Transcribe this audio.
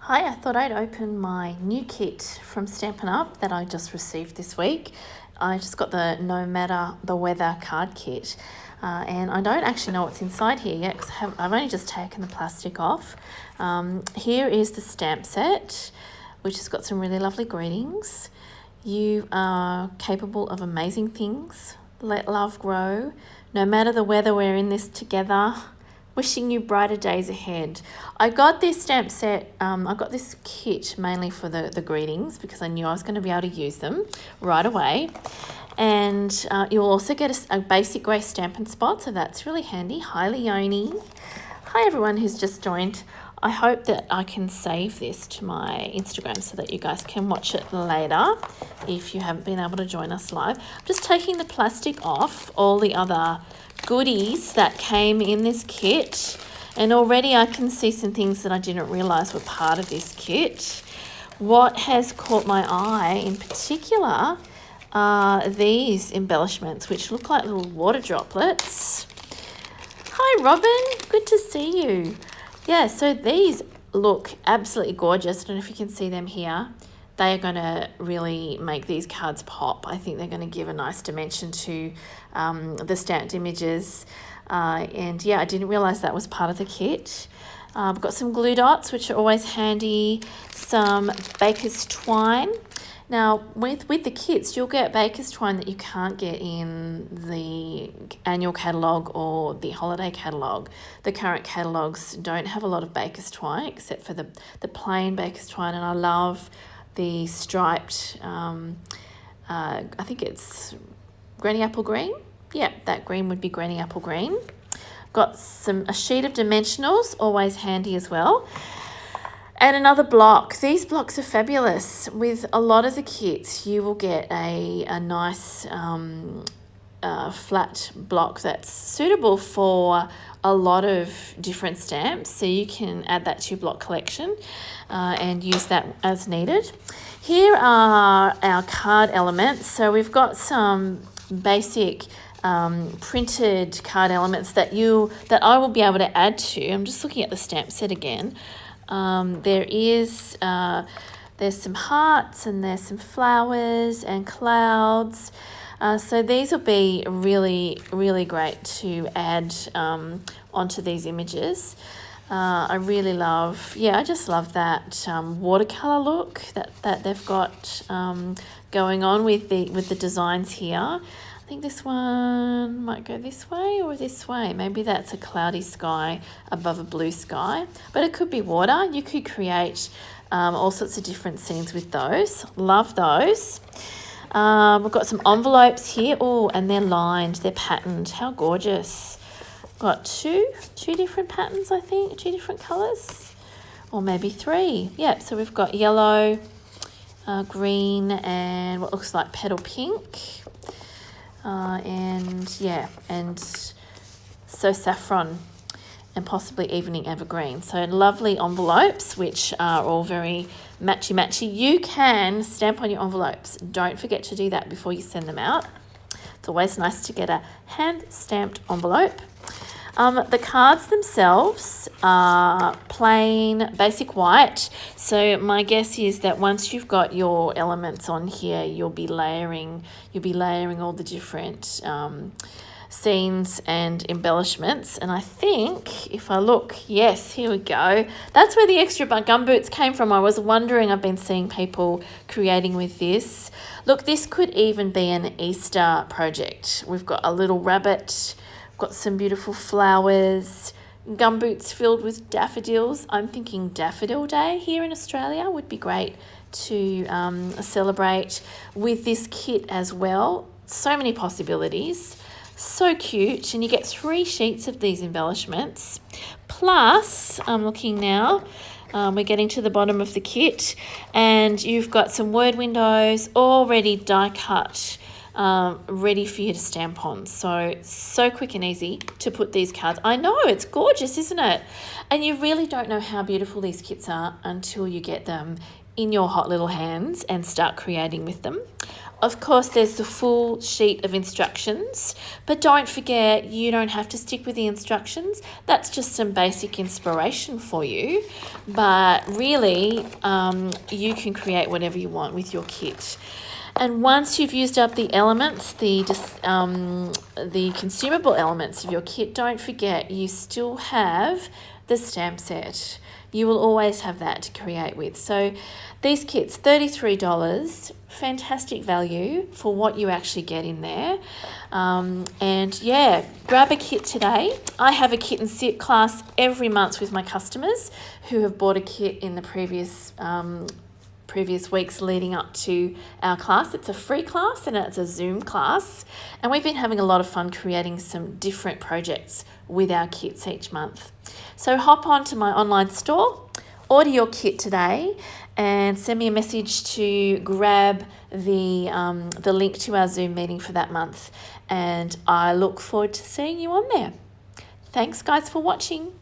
Hi, I thought I'd open my new kit from Stampin' Up that I just received this week. I just got the No Matter the Weather card kit, and I don't actually know what's inside here yet because I've only just taken the plastic off. Here is the stamp set, which has got some really lovely greetings. You are capable of amazing things. Let love grow. No matter the weather, we're in this together. Wishing you brighter days ahead. I got this stamp set, I got this kit mainly for the greetings because I knew I was going to be able to use them right away. And you'll also get a basic grey Stampin' Spot, so that's really handy. Hi Leonie. Hi everyone who's just joined. I hope that I can save this to my Instagram so that you guys can watch it later if you haven't been able to join us live. I'm just taking the plastic off all the other goodies that came in this kit, and already I can see some things that I didn't realize were part of this kit. What has caught my eye in particular are these embellishments, which look like little water droplets. Hi Robin, good to see you. Yeah, so these look absolutely gorgeous. I don't know if you can see them here. They are going to really make these cards pop. I think they're going to give a nice dimension to the stamped images. And yeah, I didn't realise that was part of the kit. I've got some glue dots, which are always handy. Some baker's twine. Now, with the kits, you'll get baker's twine that you can't get in the annual catalogue or the holiday catalogue. The current catalogues don't have a lot of baker's twine except for the plain baker's twine, and I love the striped, I think it's Granny Apple Green. Yeah, that green would be Granny Apple Green. Got a sheet of dimensionals, always handy as well. And another block. These blocks are fabulous. With a lot of the kits, you will get a nice flat block that's suitable for a lot of different stamps, so you can add that to your block collection and use that as needed. Here are our card elements. So we've got some basic printed card elements that I will be able to add to. I'm just looking at the stamp set again. There's some hearts and there's some flowers and clouds. So these will be really, really great to add onto these images. I really love, I just love that watercolour look that they've got going on with the designs here. I think this one might go this way or this way. Maybe that's a cloudy sky above a blue sky, but it could be water. You could create all sorts of different scenes with those. Love those. We've got some envelopes here. Oh, and they're lined, they're patterned. How gorgeous. Got two different patterns, I think, 2 different colours, or maybe 3. Yep, so we've got yellow, green, and what looks like petal pink. And so saffron and possibly evening evergreen. So lovely envelopes, which are all very matchy-matchy. You can stamp on your envelopes. Don't forget to do that before you send them out. It's always nice to get a hand-stamped envelope. The cards themselves are plain basic white, so my guess is that once you've got your elements on here, you'll be layering all the different scenes and embellishments. And I think if I look, yes, here we go. That's where the extra gumboots came from. I was wondering, I've been seeing people creating with this. Look, this could even be an Easter project. We've got a little rabbit. Got some beautiful flowers, gumboots filled with daffodils. I'm thinking Daffodil Day here in Australia would be great to celebrate with this kit as well. So many possibilities, so cute. And you get 3 sheets of these embellishments. Plus, I'm looking now, we're getting to the bottom of the kit, and you've got some word windows already die cut ready for you to stamp on. So quick and easy to put these cards. I know, it's gorgeous, isn't it? And you really don't know how beautiful these kits are until you get them in your hot little hands and start creating with them. Of course, there's the full sheet of instructions, but don't forget, you don't have to stick with the instructions. That's just some basic inspiration for you. But really, you can create whatever you want with your kit. And once you've used up the elements, the consumable elements of your kit, don't forget, you still have the stamp set. You will always have that to create with. So these kits, $33, fantastic value for what you actually get in there. And yeah, grab a kit today. I have a kit and sit class every month with my customers who have bought a kit in the previous weeks leading up to our class. It's a free class and it's a Zoom class. And we've been having a lot of fun creating some different projects with our kits each month. So hop on to my online store, order your kit today, and send me a message to grab the link to our Zoom meeting for that month. And I look forward to seeing you on there. Thanks guys for watching.